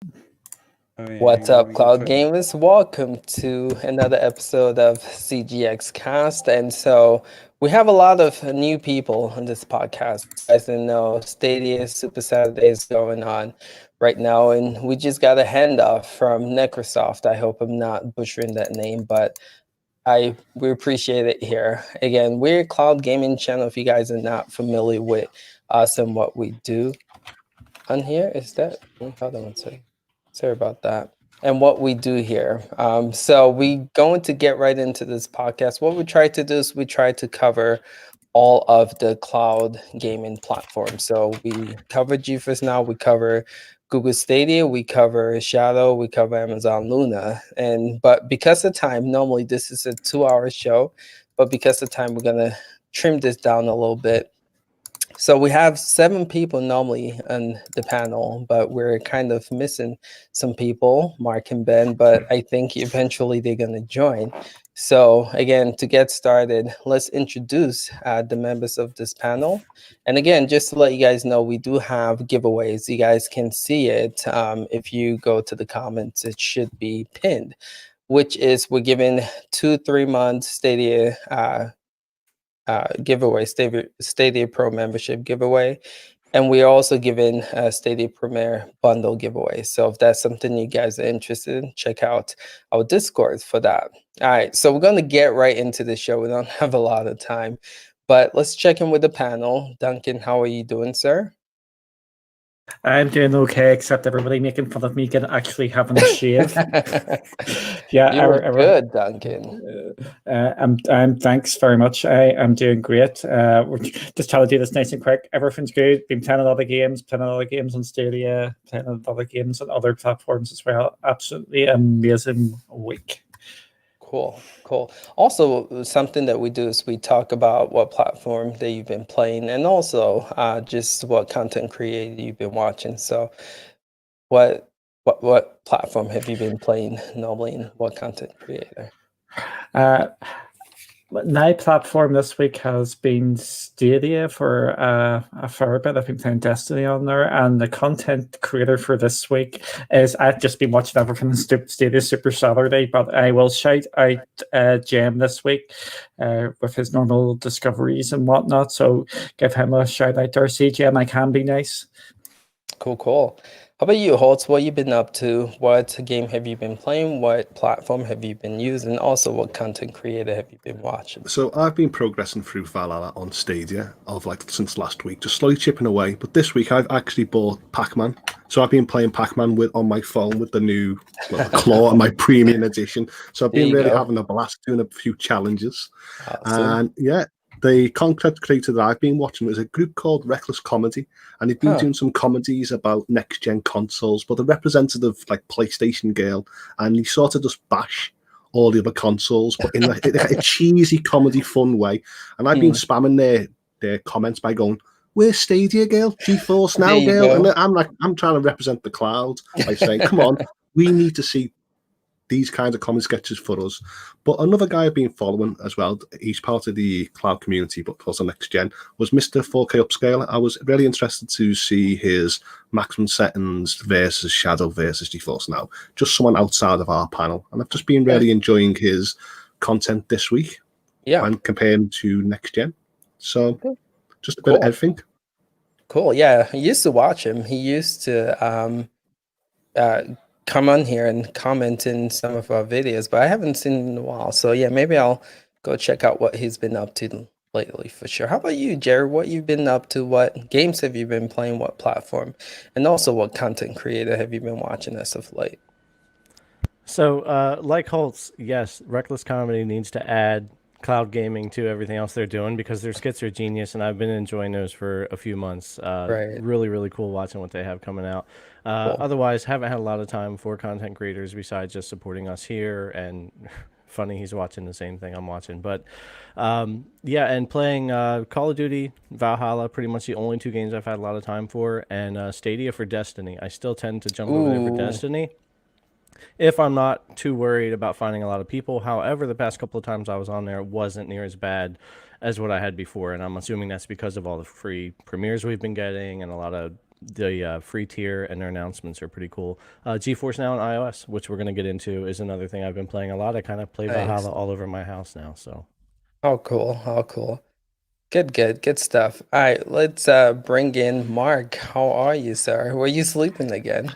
Oh yeah, What's hang on, let up, me get Cloud to it. Gamers? Welcome to another episode of CGX Cast. And so we have a lot of new people on this podcast. You guys didn't know Stadia Super Saturday is going on right now, and we just got a handoff from Necrosoft. I hope I'm not butchering that name, but we appreciate it here. Again, we're a cloud gaming channel. If you guys are not familiar with us and what we do on here, is that? Hold on one second. Sorry about that. And what we do here. So we going to get right into this podcast. What we try to do is we try to cover all of the cloud gaming platforms. So we cover GeForce Now, we cover Google Stadia, we cover Shadow, we cover Amazon Luna. But because of time, normally this is a 2-hour show, but because of time, we're gonna trim this down a little bit. So we have 7 people normally on the panel, but we're kind of missing some people, Mark and Ben, but I think eventually they're going to join. So again, to get started, let's introduce the members of this panel. And again, just to let you guys know, we do have giveaways. You guys can see it. If you go to the comments, it should be pinned, which is we're giving 2 3-month Stadia giveaway, Stadia Pro membership giveaway. And we're also giving a Stadia Premier bundle giveaway. So if that's something you guys are interested in, check out our Discord for that. All right, so we're going to get right into the show. We don't have a lot of time, but let's check in with the panel. Duncan, how are you doing, sir? I'm doing okay, except everybody making fun of me actually having a shave. Yeah, you look good, Duncan. I'm thanks very much. I'm doing great. We're just trying to do this nice and quick. Everything's good. Been playing a lot of games, on Stadia, playing a lot of games on other platforms as well. Absolutely amazing week. Cool. Also, something that we do is we talk about what platform that you've been playing, and also just what content creator you've been watching. So, what platform have you been playing normally, and what content creator? My platform this week has been Stadia for a fair bit. I've been playing Destiny on there, and the content creator for this week is I've just been watching everything in Stadia Super Saturday, but I will shout out Jem this week with his normal discoveries and whatnot. So give him a shout out there. See, Jem, I can be nice. Cool. How about you, Holtz? What you been up to? What game have you been playing? What platform have you been using? Also, what content creator have you been watching? So I've been progressing through Valhalla on Stadia since last week, just slowly chipping away. But this week I've actually bought Pac-Man. So I've been playing Pac-Man on my phone with the new claw and my premium edition. So I've been really having a blast doing a few challenges. Awesome. And yeah, the content creator that I've been watching is a group called Reckless Comedy, and they've been doing some comedies about next-gen consoles, but the representative, like PlayStation girl, and he sort of just bash all the other consoles, but in a cheesy comedy fun way. And I've been spamming their comments by going, "Where's Stadia girl? GeForce Now girl?" And I'm trying to represent the cloud by saying, "Come on, we need to see these kinds of common sketches for us." But another guy I've been following as well, he's part of the cloud community, but also next gen, was Mr. 4K Upscaler. I was really interested to see his maximum settings versus Shadow versus GeForce Now, just someone outside of our panel. And I've just been really enjoying his content this week. Yeah. And comparing to next gen. So just a bit of everything. Cool. Yeah. I used to watch him. He used to come on here and comment in some of our videos, but I haven't seen him in a while. So yeah, maybe I'll go check out what he's been up to lately for sure. How about you, Jared? What you've been up to? What games have you been playing? What platform? And also what content creator have you been watching as of late? So like Holtz, yes, Reckless Comedy needs to add cloud gaming to everything else they're doing because their skits are genius, and I've been enjoying those for a few months. Really, really cool watching what they have coming out. Otherwise, haven't had a lot of time for content creators besides just supporting us here. And funny, he's watching the same thing I'm watching. But yeah, and playing Call of Duty, Valhalla, pretty much the only 2 games I've had a lot of time for, and Stadia for Destiny. I still tend to jump over there for Destiny if I'm not too worried about finding a lot of people. However, the past couple of times I was on there, it wasn't near as bad as what I had before, and I'm assuming that's because of all the free premieres we've been getting and a lot of the free tier and their announcements are pretty cool. GeForce Now on iOS, which we're going to get into, is another thing I've been playing a lot. I kind of play Valhalla all over my house now. So, oh, cool. Oh, cool. Good stuff. All right, let's bring in Mark. How are you, sir? Were you sleeping again?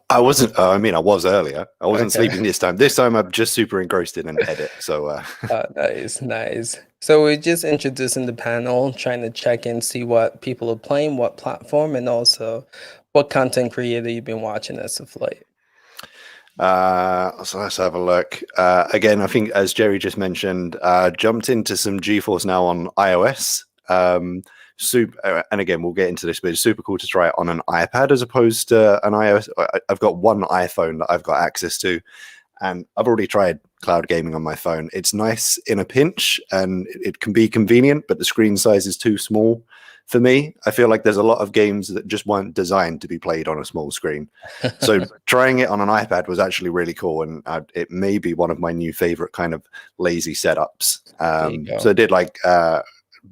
I wasn't. I mean, I was earlier. I wasn't Okay. sleeping this time. This time, I'm just super engrossed in an edit. So, Nice. So we're just introducing the panel, trying to check in, see what people are playing, what platform, and also what content creator you've been watching as of late. so let's have a look. Again, I think as Jerry just mentioned, jumped into some GeForce Now on iOS. And again, we'll get into this, but it's super cool to try it on an iPad as opposed to an iOS. I've got one iPhone that I've got access to, and I've already tried cloud gaming on my phone. It's nice in a pinch, and it can be convenient, but the screen size is too small for me. I feel like there's a lot of games that just weren't designed to be played on a small screen. So trying it on an iPad was actually really cool, and it may be one of my new favorite kind of lazy setups. So it did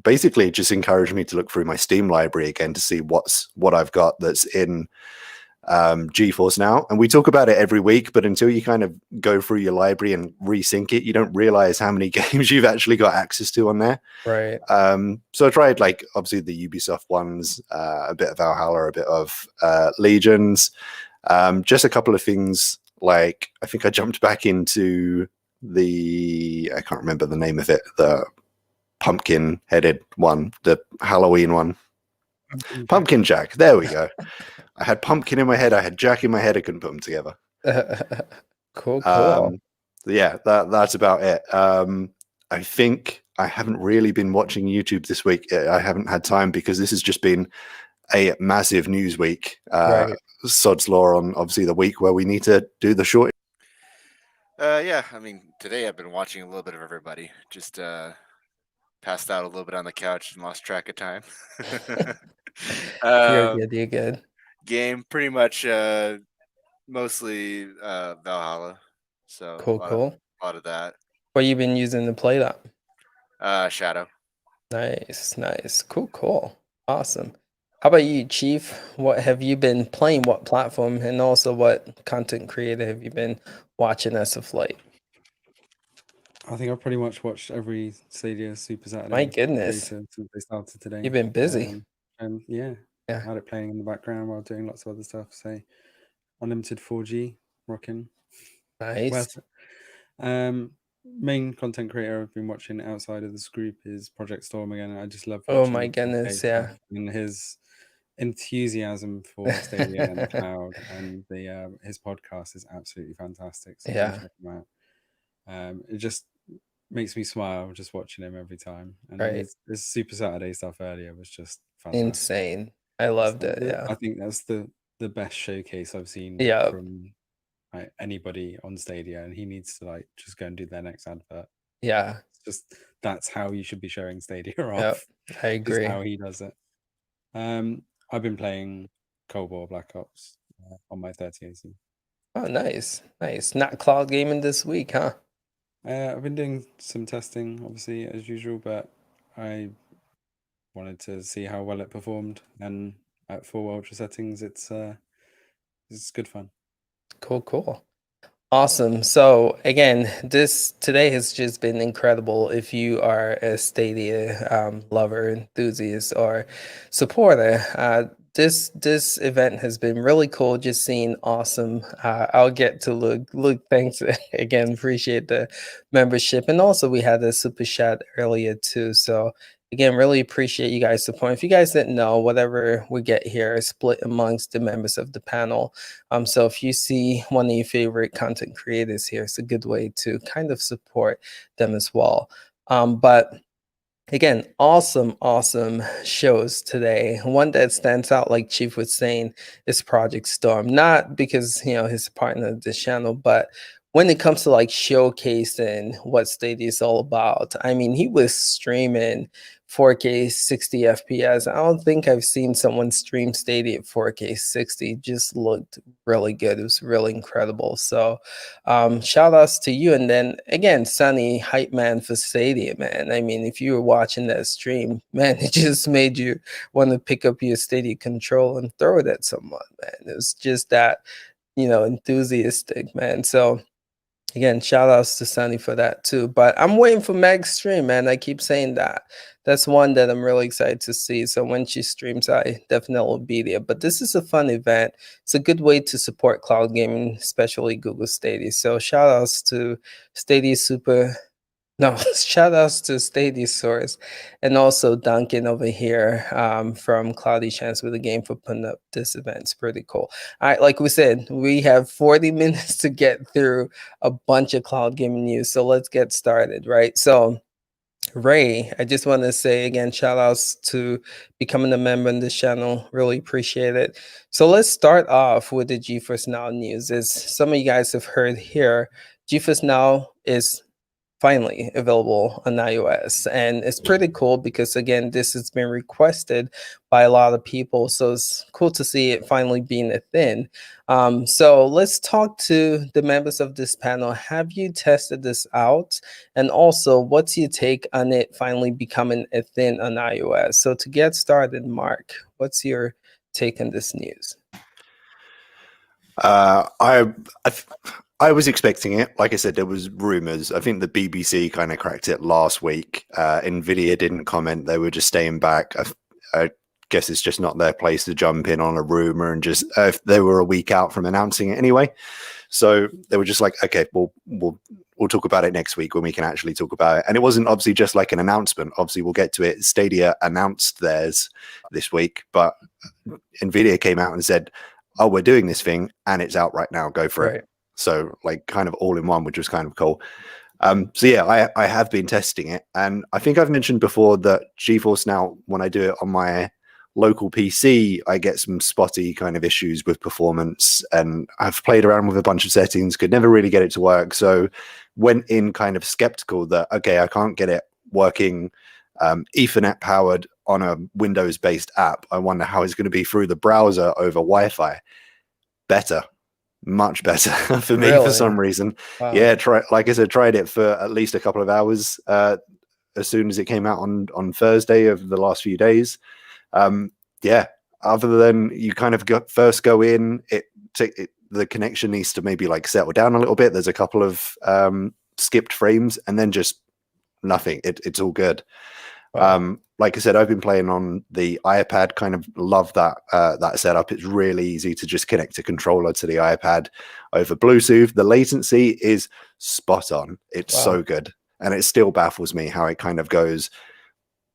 basically just encouraged me to look through my Steam library again to see what I've got that's in GeForce Now. And we talk about it every week, but until you kind of go through your library and resync it, you don't realize how many games you've actually got access to on there. Right. So I tried obviously the Ubisoft ones, a bit of Valhalla, a bit of Legions, just a couple of things. I think I jumped back into I can't remember the name of it, the pumpkin headed one, the Halloween one. Pumpkin Jack. There we go. I had pumpkin in my head. I had Jack in my head. I couldn't put them together. Cool. Yeah, that's about it. I think I haven't really been watching YouTube this week. I haven't had time because this has just been a massive news week. Right. Sod's law on obviously the week where we need to do the short. Yeah, I mean, today I've been watching a little bit of everybody. Just passed out a little bit on the couch and lost track of time. You're good. Game pretty much mostly Valhalla. So Cool. A lot of that. What you been using to play that? Shadow. Nice. Cool. Awesome. How about you, Chief? What have you been playing? What platform? And also what content creator have you been watching as of late? I think I've pretty much watched every Stadia Super Saturday. My goodness. Since they started today. You've been busy. And yeah, I had it playing in the background while doing lots of other stuff. So unlimited 4G, rocking. Nice. Main content creator I've been watching outside of this group is Project Storm again. I just love Oh my goodness, yeah. And his enthusiasm for Stadia and the cloud, and his podcast is absolutely fantastic. So check him out. It just makes me smile just watching him every time. And his Super Saturday stuff earlier was just fantastic. Insane. I loved it. Yeah. I think that's the best showcase I've seen from anybody on Stadia, and he needs to just go and do their next advert. Yeah. It's just that's how you should be showing Stadia off. I agree. How he does it. I've been playing Cold War Black Ops on my 3080. Oh, nice. Not cloud gaming this week, huh? I've been doing some testing, obviously, as usual, but I wanted to see how well it performed, and at full ultra settings, it's good fun. Cool. Awesome. So again, today has just been incredible. If you are a Stadia lover, enthusiast, or supporter, this event has been really cool. Just seeing awesome. I'll get to look. Thanks again. Appreciate the membership, and also we had a super chat earlier too. So again, really appreciate you guys' support. If you guys didn't know, whatever we get here is split amongst the members of the panel. So if you see one of your favorite content creators here, it's a good way to kind of support them as well. But again, awesome shows today. One that stands out, like Chief was saying, is Project Storm. Not because, he's a partner of this channel, but when it comes to like showcasing what Stadia is all about, I mean, he was streaming 4K 60 FPS. I don't think I've seen someone stream Stadia at 4K 60. Just looked really good. It was really incredible. So shout outs to you. And then again, Sunny, hype man for Stadia, man. I mean, if you were watching that stream, man, it just made you want to pick up your Stadia control and throw it at someone, man. It was just that, enthusiastic, man. So again, shout outs to Sunny for that too. But I'm waiting for Meg's stream, man. I keep saying that. That's one that I'm really excited to see. So when she streams, I definitely will be there. But this is a fun event. It's a good way to support cloud gaming, especially Google Stadia. So shout outs to Stadia Super. No, shout outs to Stadia Source and also Duncan over here from Cloudy Chance with the game for putting up this event. It's pretty cool. All right, like we said, we have 40 minutes to get through a bunch of cloud gaming news. So let's get started, right? So Ray, I just want to say again, shout outs to becoming a member in this channel. Really appreciate it. So let's start off with the GeForce Now news. As some of you guys have heard here, GeForce Now is finally available on iOS, and it's pretty cool because again, this has been requested by a lot of people, so it's cool to see it finally being a thing. So let's talk to the members of this panel. Have you tested this out, and also what's your take on it finally becoming a thing on iOS? So to get started, Mark, what's your take on this news? I was expecting it. Like I said, there was rumors. I think the BBC kind of cracked it last week. Nvidia didn't comment. They were just staying back. I guess it's just not their place to jump in on a rumor, and just they were a week out from announcing it anyway. So they were just like, okay, we'll talk about it next week when we can actually talk about it. And it wasn't obviously just like an announcement. Obviously, we'll get to it. Stadia announced theirs this week, but Nvidia came out and said, oh, we're doing this thing and it's out right now. Go for it. So like kind of all in one, which was kind of cool. So yeah, I have been testing it, and I think I've mentioned before that GeForce Now, when I do it on my local PC, I get some spotty kind of issues with performance, and I've played around with a bunch of settings, could never really get it to work. So went in kind of skeptical that, okay, I can't get it working Ethernet powered on a Windows based app. I wonder how it's going to be through the browser over Wi-Fi. Better. Much better for me for some reason. Wow. Yeah, like I said, tried it for at least a couple of hours as soon as it came out on Thursday of the last few days. Yeah, other than you kind of first go in, the connection needs to maybe like settle down a little bit. There's a couple of skipped frames, and then just nothing. It's all good. Wow. Like I said, I've been playing on the iPad. Kind of love that that setup. It's really easy to just connect a controller to the iPad over Bluetooth. The latency is spot on. It's so good, and it still baffles me how it kind of goes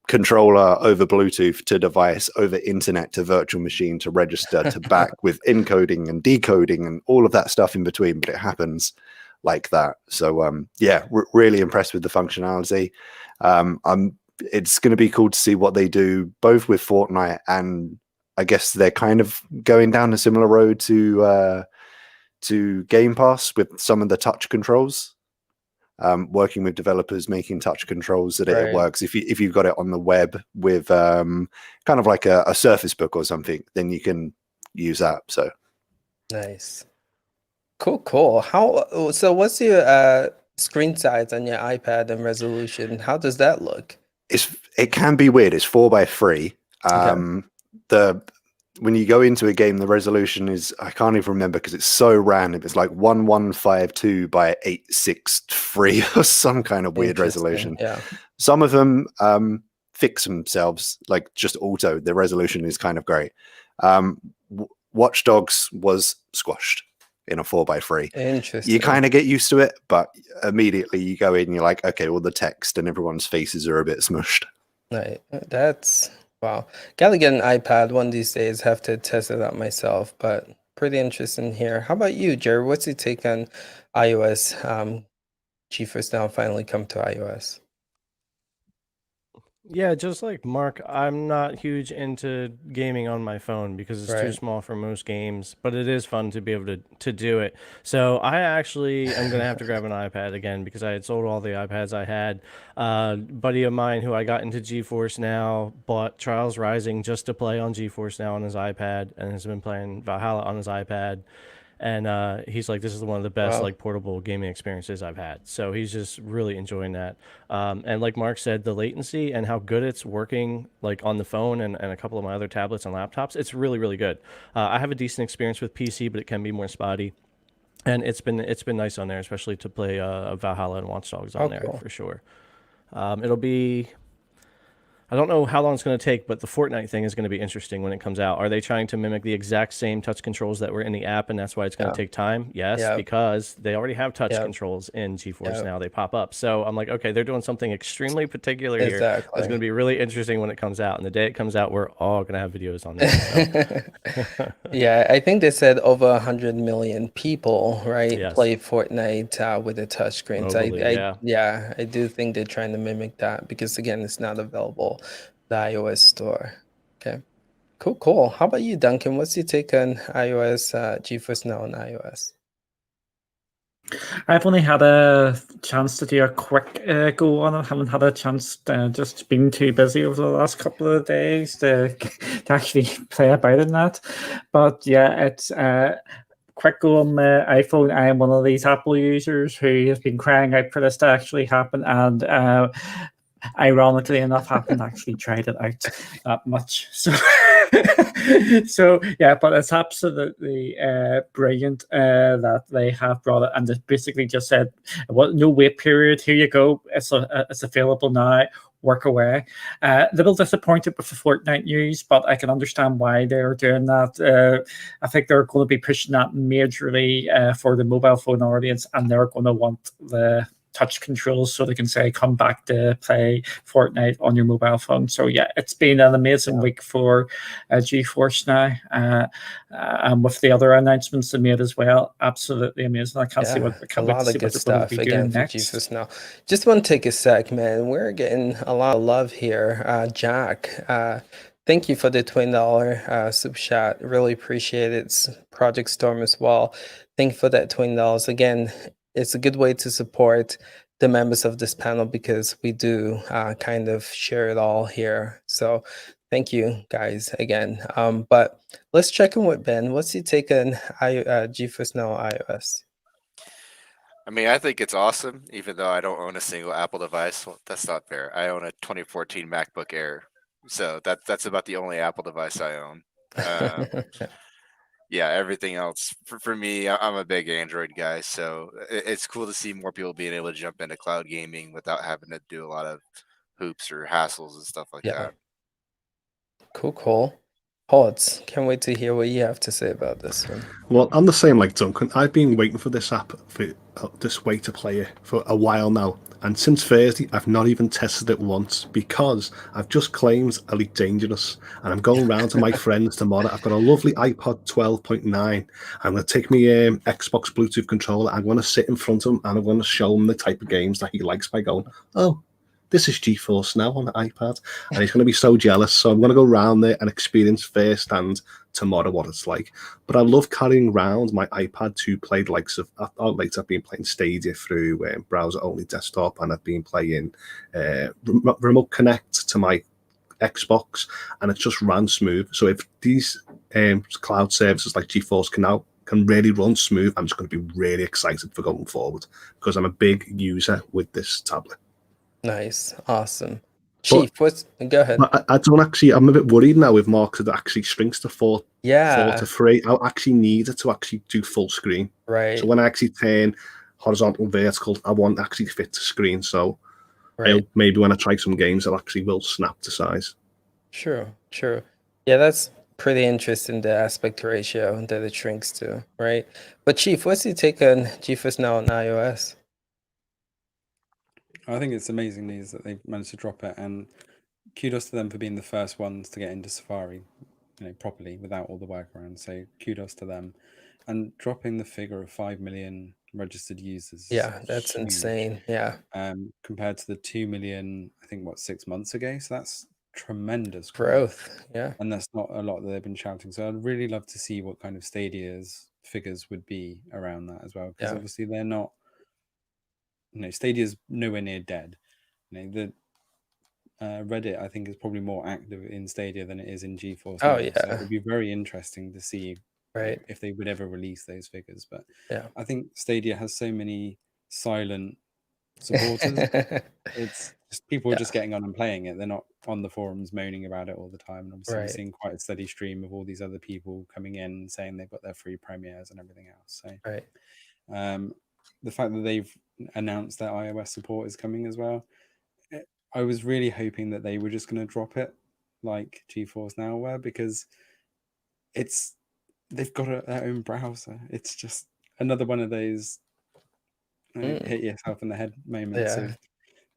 controller over Bluetooth to device, over internet to virtual machine to register to back with encoding and decoding and all of that stuff in between. But it happens like that. So yeah, really impressed with the functionality. It's going to be cool to see what they do both with Fortnite, and I guess they're kind of going down a similar road to Game Pass with some of the touch controls, working with developers making touch controls so that it works. If you've got it on the web with kind of like a Surface Book or something, then you can use that. So nice, cool. So what's your screen size on your iPad and resolution? How does that look? It can be weird. It's 4:3. Okay. When you go into a game, the resolution is, I can't even remember because it's so random. It's like 1152 by 863 or some kind of weird resolution. Yeah. Some of them fix themselves, like just auto. The resolution is kind of great. Watch Dogs was squashed in a 4:3. Interesting. You kind of get used to it, but immediately you go in, you're like, okay, well, the text and everyone's faces are a bit smushed. Right. That's wow. Gotta get an iPad one of these days. Have to test it out myself, but pretty interesting here. How about you, Jerry? What's your take on iOS? GeForce Now finally come to iOS. Yeah, just like Mark, I'm not huge into gaming on my phone because it's too Right. small for most games, but it is fun to be able to do it. So I actually am going to have to grab an iPad again because I had sold all the iPads I had. Buddy of mine who I got into GeForce Now bought Trials Rising just to play on GeForce Now on his iPad and has been playing Valhalla on his iPad. And he's like, this is one of the best Wow. like portable gaming experiences I've had. So he's just really enjoying that. And like Mark said, the latency and how good it's working like on the phone and a couple of my other tablets and laptops, it's really, really good. I have a decent experience with PC, but it can be more spotty. And it's been nice on there, especially to play Valhalla and Watch Dogs on there cool. for sure. It'll be I don't know how long it's going to take, but the Fortnite thing is going to be interesting when it comes out. Are they trying to mimic the exact same touch controls that were in the app, and that's why it's going to take time? Yes, because they already have touch controls in GeForce Now. They pop up. So I'm like, okay, they're doing something extremely particular here. That's going to be really interesting when it comes out. And the day it comes out, we're all going to have videos on there. So. Yeah, I think they said over 100 million people, right, Yes. play Fortnite with a touchscreen. So I do think they're trying to mimic that because again, it's not available the iOS store. Okay, cool. How about you, Duncan? What's your take on iOS, GeForce Now on iOS? I've only had a chance to do a quick go on it. Haven't had a chance, just been too busy over the last couple of days to actually play about in that. But yeah, it's quick go on my iPhone. I am one of these Apple users who has been crying out for this to actually happen, and ironically enough, haven't actually tried it out that much. So yeah, but it's absolutely brilliant that they have brought it, and they basically just said, "Well, no wait period. Here you go. It's available now. Work away." A little disappointed with the Fortnite news, but I can understand why they're doing that. I think they're going to be pushing that majorly for the mobile phone audience, and they're going to want the touch controls so they can say come back to play Fortnite on your mobile phone. So yeah, it's been an amazing week for GeForce Now, and with the other announcements they made as well, absolutely amazing. I can't see what a lot of good stuff again for GeForce Now. Just want to take a sec, man. We're getting a lot of love here. Jack, thank you for the $20 super chat. Really appreciate it. It's Project Storm as well. Thank you for that $20 again. It's a good way to support the members of this panel because we do kind of share it all here. So thank you guys again. But let's check in with Ben. What's your take on GeForce Now iOS? I mean, I think it's awesome, even though I don't own a single Apple device. Well, that's not fair. I own a 2014 MacBook Air. So that's about the only Apple device I own. Yeah, everything else for me, I'm a big Android guy, so it's cool to see more people being able to jump into cloud gaming without having to do a lot of hoops or hassles and stuff like that. Cool. Hods, can't wait to hear what you have to say about this one. Well, I'm the same like Duncan. I've been waiting for this app, for this way to play it for a while now. And since Thursday, I've not even tested it once because I've just claimed Elite Dangerous. And I'm going round to my friends tomorrow. I've got a lovely iPod 12.9. I'm going to take my Xbox Bluetooth controller. I'm going to sit in front of him and I'm going to show him the type of games that he likes by going, oh, this is GeForce Now on the iPad. And he's going to be so jealous. So I'm going to go round there and experience firsthand tomorrow what it's like. But I love carrying around my iPad to play the likes of, later I've been playing Stadia through browser only desktop, and I've been playing Remote Connect to my Xbox, and it's just ran smooth. So if these cloud services like GeForce Now can really run smooth, I'm just going to be really excited for going forward because I'm a big user with this tablet. Nice, awesome. Chief, go ahead. I don't actually. I'm a bit worried now with Mark that actually shrinks to 4 to 3. I'll actually need it to actually do full screen. Right. So when I actually turn horizontal, vertical, I won't actually fit to screen. So maybe when I try some games, it actually will snap to size. True. Yeah, that's pretty interesting, the aspect ratio that it shrinks to, right? But Chief, what's your take on GeForce Now on iOS? I think it's amazing news that they've managed to drop it, and kudos to them for being the first ones to get into Safari, properly without all the workarounds. So kudos to them, and dropping the figure of 5 million registered users. Yeah, that's huge. insane. Yeah. Compared to the 2 million, I think 6 months ago. So that's tremendous growth. Yeah. And that's not a lot that they've been shouting. So I'd really love to see what kind of Stadia's figures would be around that as well. Because obviously they're not, Stadia's nowhere near dead. The Reddit, I think, is probably more active in Stadia than it is in GeForce Now. Yeah. So it would be very interesting to see if they would ever release those figures. But I think Stadia has so many silent supporters. It's just people are just getting on and playing it. They're not on the forums moaning about it all the time. And obviously we're seeing quite a steady stream of all these other people coming in saying they've got their free premieres and everything else. So the fact that they've announced that iOS support is coming as well, I was really hoping that they were just going to drop it like GeForce Now were, because they've got their own browser. It's just another one of those hit yourself in the head moments.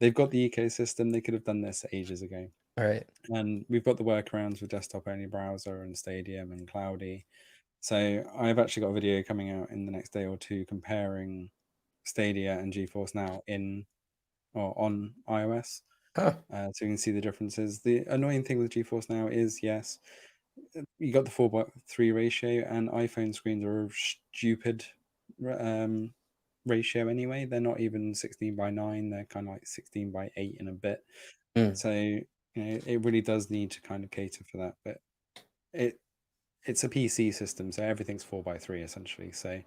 They've got the ecosystem. They could have done this ages ago. Right. And we've got the workarounds with desktop only browser and Stadium and Cloudy. So I've actually got a video coming out in the next day or two comparing Stadia and GeForce Now on iOS. So you can see the differences. The annoying thing with GeForce Now is, yes, you got the 4:3 ratio, and iPhone screens are a stupid ratio anyway. They're not even 16:9. They're kind of like 16:8 and a bit. So it really does need to kind of cater for that. But it's a PC system, so everything's 4:3 essentially. So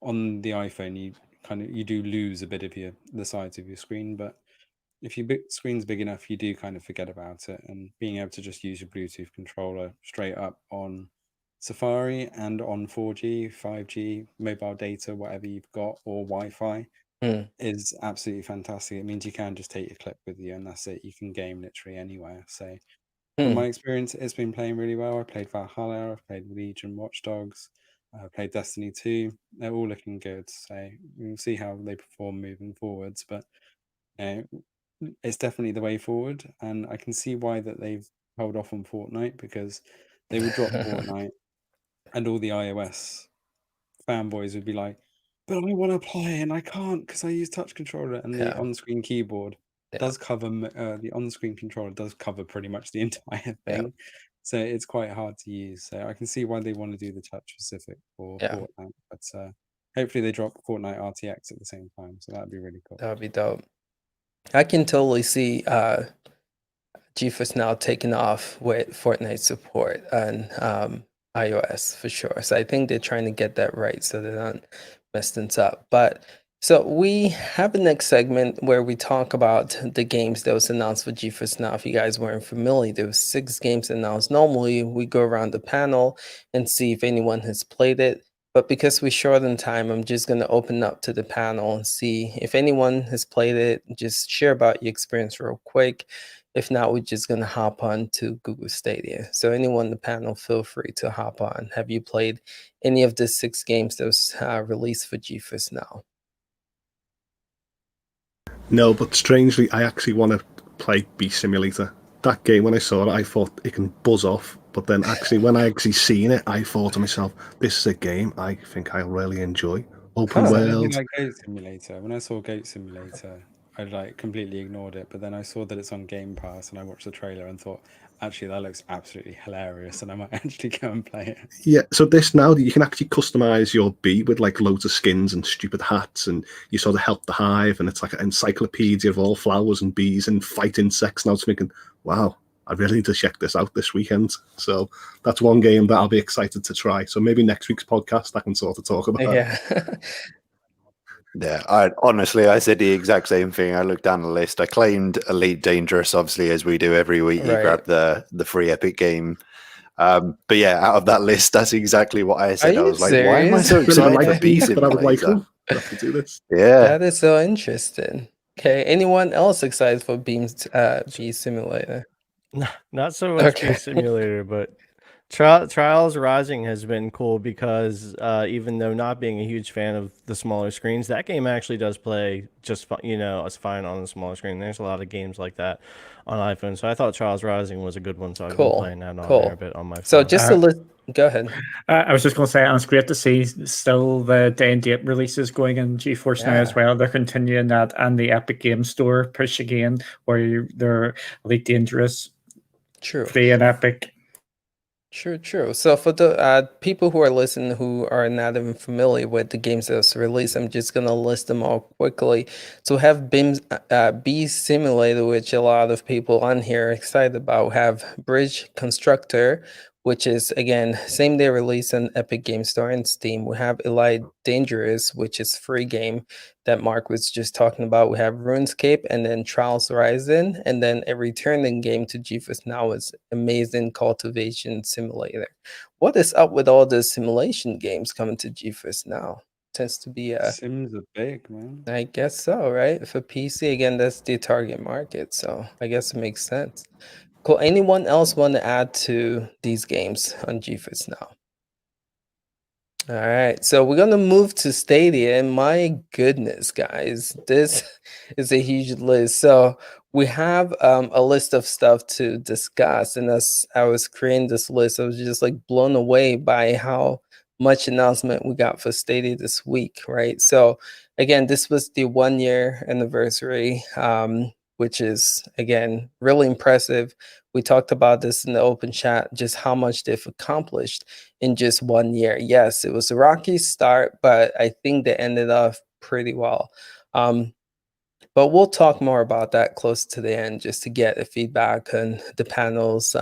on the iPhone, you do lose a bit of the sides of your screen, but if your screen's big enough, you do kind of forget about it. And being able to just use your Bluetooth controller straight up on Safari and on 4G, 5G, mobile data, whatever you've got, or Wi-Fi is absolutely fantastic. It means you can just take your clip with you and that's it. You can game literally anywhere. So from my experience, it's been playing really well. I played Valhalla, I've played Legion, Watch Dogs, I played Destiny 2. They're all looking good. So we'll see how they perform moving forwards. But it's definitely the way forward, and I can see why that they've held off on Fortnite, because they would drop Fortnite and all the iOS fanboys would be like, but I want to play and I can't because I use touch controller, and the on-screen keyboard does cover the on-screen controller does cover pretty much the entire thing. So it's quite hard to use. So I can see why they want to do the touch specific for Fortnite, but hopefully they drop Fortnite RTX at the same time, so that'd be really cool. That'd be dope. I can totally see GeForce Now taking off with Fortnite support on iOS for sure. So I think they're trying to get that right so they're not messing things up. But so we have the next segment where we talk about the games that was announced for GeForce Now. If you guys weren't familiar, there was 6 games announced. Normally we go around the panel and see if anyone has played it. But because we're short on time, I'm just going to open up to the panel and see if anyone has played it. Just share about your experience real quick. If not, we're just going to hop on to Google Stadia. So anyone in the panel, feel free to hop on. Have you played any of the 6 games that was released for GeForce Now? No, but strangely, I actually want to play Beast Simulator. That game, when I saw it, I thought it can buzz off. But then actually, when I actually seen it, I thought to myself, this is a game I think I'll really enjoy. Open world. Like Goat Simulator. When I saw Goat Simulator, I completely ignored it. But then I saw that it's on Game Pass and I watched the trailer and thought, actually, that looks absolutely hilarious. And I might actually go and play it. Yeah, so this now, you can actually customize your bee with like loads of skins and stupid hats, and you sort of help the hive, and it's like an encyclopedia of all flowers and bees and fight insects. And I was thinking, wow, I really need to check this out this weekend. So that's one game that I'll be excited to try. So maybe next week's podcast I can sort of talk about. Yeah. Yeah, I said the exact same thing. I looked down the list. I claimed Elite Dangerous, obviously, as we do every week. You grab the free Epic game. But yeah, out of that list, that's exactly what I said. I was like, why am I so excited for Bee Simulator? But I was like, oh, I have to do this. Yeah. That is so interesting. Okay, anyone else excited for Bee Simulator? Not so much Bee Simulator, but Trials Rising has been cool because even though not being a huge fan of the smaller screens, that game actually does play just as fine on the smaller screen. There's a lot of games like that on iPhone, so I thought Trials Rising was a good one. So I've been playing that on there a bit on my phone. So just to go ahead. I was just going to say, and it's great to see still the day and date releases going in GeForce Now as well. They're continuing that, and the Epic Game Store push again, where they're Elite Dangerous, free and Epic. True. So for the people who are listening who are not even familiar with the games that was released, I'm just gonna list them all quickly. So we have Bee Simulator, which a lot of people on here are excited about. We have Bridge Constructor, which is again same day release on Epic Game Store and Steam. We have Elite Dangerous, which is free game that Mark was just talking about. We have RuneScape, and then Trials Rising, and then a returning game to GeForce Now is Amazing Cultivation Simulator. What is up with all the simulation games coming to GeForce Now? Tends to be Sims are big, man. I guess so, right? For PC, again, that's the target market, so I guess it makes sense. Cool. Anyone else want to add to these games on GeForce Now? All right, so we're gonna move to Stadia, and my goodness, guys, this is a huge list. So we have a list of stuff to discuss, and as I was creating this list, I was just like blown away by how much announcement we got for Stadia this week, right? So again, this was the 1-year anniversary, which is again really impressive. We talked about this in the open chat, just how much they've accomplished in just 1 year. Yes, it was a rocky start, but I think they ended up pretty well. But we'll talk more about that close to the end, just to get a feedback on the panel's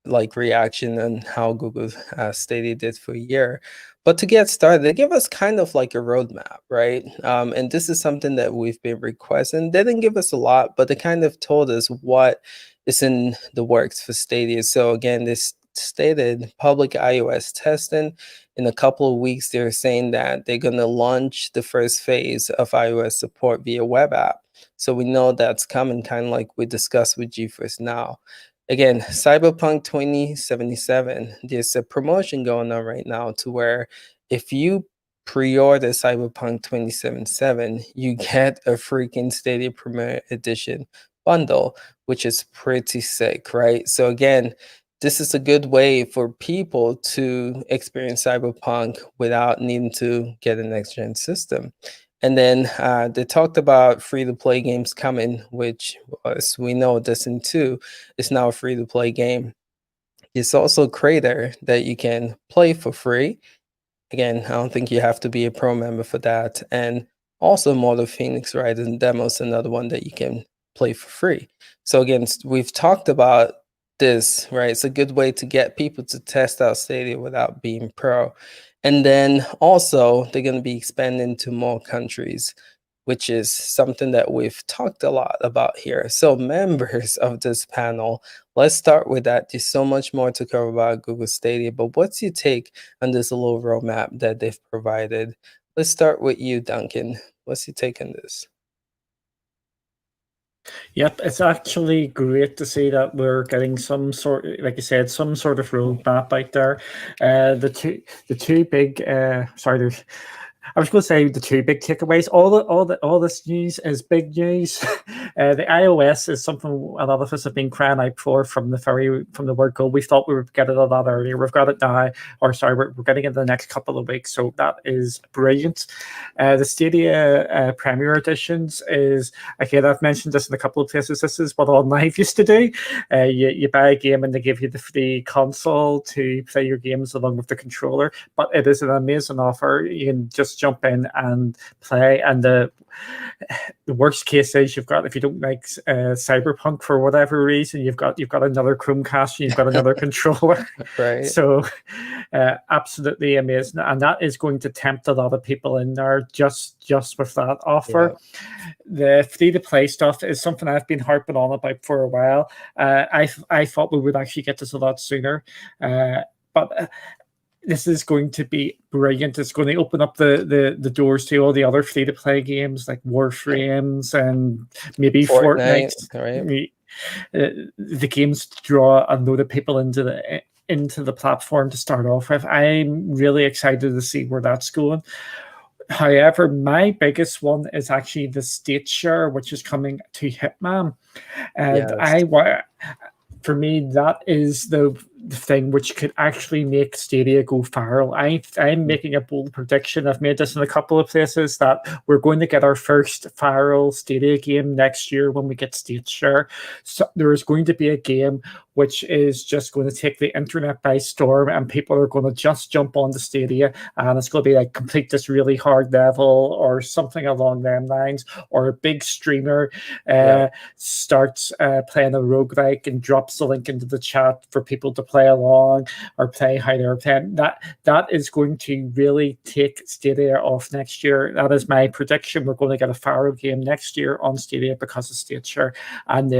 like reaction and how Google Stadia did for a year. But to get started, they give us kind of like a roadmap, right? And this is something that we've been requesting. They didn't give us a lot, but they kind of told us what is in the works for Stadia. So again, this stated public iOS testing. In a couple of weeks, they're saying that they're going to launch the first phase of iOS support via web app. So we know that's coming, kind of like we discussed with GeForce Now. Again, Cyberpunk 2077, there's a promotion going on right now to where if you pre-order Cyberpunk 2077, you get a freaking Stadia Premier Edition bundle, which is pretty sick, right? So again, this is a good way for people to experience Cyberpunk without needing to get a next-gen system. And then they talked about free-to-play games coming, which, as we know, Destiny 2 is now a free-to-play game. It's also Crater that you can play for free. Again, I don't think you have to be a pro member for that. And also Mortal Phoenix Rising Demos, another one that you can play for free. So again, we've talked about this, right? It's a good way to get people to test out Stadia without being pro. And then also they're going to be expanding to more countries, which is something that we've talked a lot about here. So members of this panel, let's start with that. There's so much more to cover about Google Stadia, but what's your take on this little roadmap that they've provided? Let's start with you, Duncan. What's your take on this? Yep, it's actually great to see that we're getting some sort, like you said, some sort of roadmap out there. The two big, there's. I was going to say the two big takeaways. All this news is big news. The iOS is something a lot of us have been crying out for from the word go. We thought we would get it a lot earlier. We've got it now, we're getting it in the next couple of weeks. So that is brilliant. The Stadia Premier Editions is, again, I've mentioned this in a couple of places. This is what All Live used to do. You buy a game and they give you the free console to play your games along with the controller. But it is an amazing offer. You can just jump in and play, and the worst case is you've got, if you don't like Cyberpunk for whatever reason, you've got another Chromecast, you've got another controller, right? So absolutely amazing, and that is going to tempt a lot of people in there just with that offer. Yeah. The free-to-play stuff is something I've been harping on about for a while. I thought we would actually get this a lot sooner, but this is going to be brilliant. It's going to open up the doors to all the other free-to-play games like Warframes and maybe Fortnite. Right? the games draw a load of people into the platform to start off with. I'm really excited to see where that's going. However, my biggest one is actually the state share, which is coming to Hitman. And for me, that is the thing which could actually make Stadia go viral. I'm making a bold prediction. I've made this in a couple of places that we're going to get our first viral Stadia game next year when we get state share. So there is going to be a game which is just going to take the internet by storm, and people are going to just jump on the Stadia, and it's going to be like complete this really hard level or something along them lines, or a big streamer starts playing a roguelike and drops the link into the chat for people to play along or play how they're playing. That is going to really take Stadia off next year. That is my prediction. We're going to get a viral game next year on Stadia because of state share. And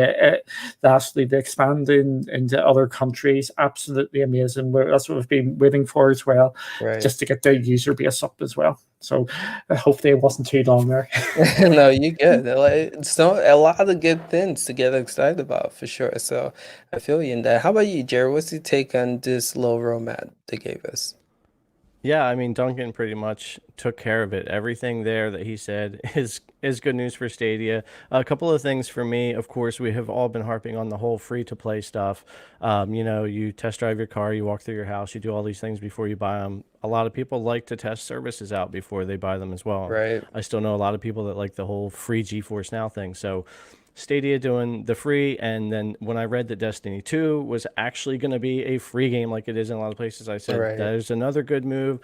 lastly, the expanding into other countries, absolutely amazing. That's what we've been waiting for as well, just to get the user base up as well. So hopefully it wasn't too long there. No, you good. It's a lot of good things to get excited about for sure. So I feel you in that. How about you, Jerry? What's your take on this little roadmap they gave us? Yeah, I mean, Duncan pretty much took care of it. Everything there that he said is good news for Stadia. A couple of things for me, of course, we have all been harping on the whole free-to-play stuff. You test drive your car, you walk through your house, you do all these things before you buy them. A lot of people like to test services out before they buy them as well. Right. I still know a lot of people that like the whole free GeForce Now thing. So Stadia doing the free, and then when I read that Destiny 2 was actually going to be a free game like it is in a lot of places, I said, that is another good move.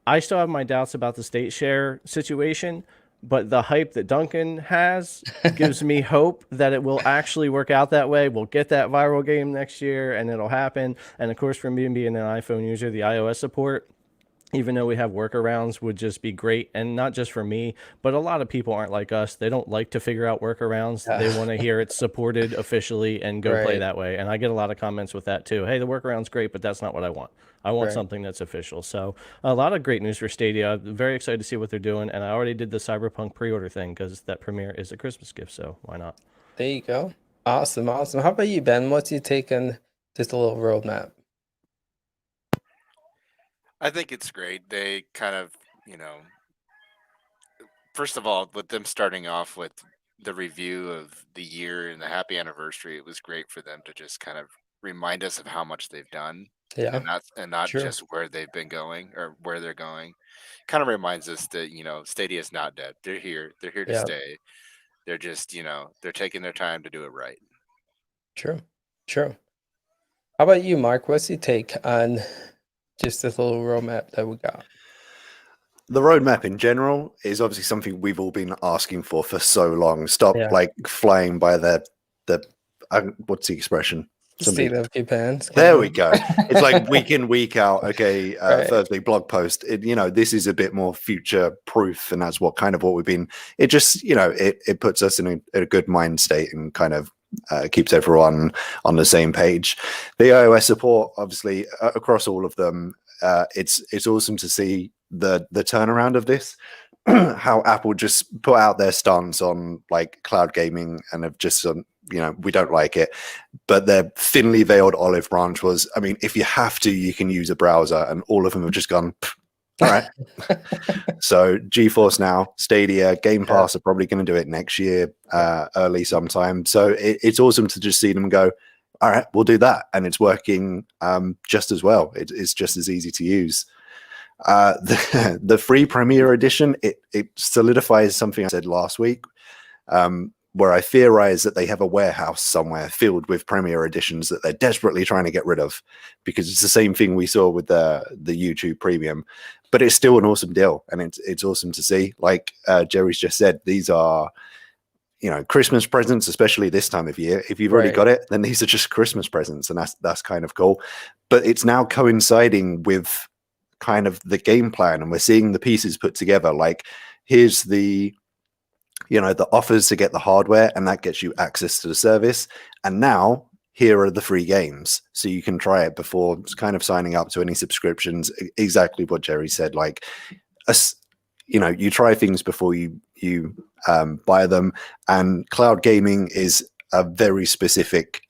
I still have my doubts about the state share situation, but the hype that Duncan has gives me hope that it will actually work out that way. We'll get that viral game next year, and it'll happen. And of course, for me being an iPhone user, the iOS support, even though we have workarounds, would just be great. And not just for me, but a lot of people aren't like us. They don't like to figure out workarounds. They want to hear it's supported officially and go play that way. And I get a lot of comments with that too. Hey, the workaround's great, but that's not what I want. I want something that's official. So a lot of great news for Stadia. I'm very excited to see what they're doing. And I already did the Cyberpunk pre-order thing because that premiere is a Christmas gift. So why not? There you go. Awesome. Awesome. How about you, Ben? What's your take on this little roadmap? I think it's great. They kind of, first of all, with them starting off with the review of the year and the happy anniversary, it was great for them to just kind of remind us of how much they've done. Yeah. And not just where they've been going or where they're going. Kind of reminds us that, Stadia is not dead. They're here. They're here to stay. They're just, they're taking their time to do it right. True. How about you, Mark? What's your take on just this little roadmap that we got? The roadmap in general is obviously something we've all been asking for so long. Stop flying by the what's the expression? Seat of your pants. There we go. It's like week in, week out. Okay, Thursday blog post. This is a bit more future proof, and that's what we've been. It just, it puts us in a good mind state and kind of keeps everyone on the same page. The iOS support, obviously, across all of them, it's awesome to see the turnaround of this. How Apple just put out their stance on like cloud gaming and have just we don't like it, but their thinly veiled olive branch was, I mean, if you have to, you can use a browser, and all of them have just gone, all right. So GeForce Now, Stadia, Game Pass are probably going to do it next year, early sometime. So it's awesome to just see them go, all right, we'll do that. And it's working just as well. It's just as easy to use. The free Premier Edition, it solidifies something I said last week, where I theorize that they have a warehouse somewhere filled with Premier Editions that they're desperately trying to get rid of, because it's the same thing we saw with the YouTube Premium. But it's still an awesome deal, and it's awesome to see. Like Jerry's just said, these are Christmas presents, especially this time of year. If you've already got it, then these are just Christmas presents, and that's kind of cool. But it's now coinciding with kind of the game plan, and we're seeing the pieces put together. Like, here's the the offers to get the hardware, and that gets you access to the service. And now here are the free games, so you can try it before kind of signing up to any subscriptions. Exactly what Jerry said. Like, you try things before you buy them. And cloud gaming is a very specific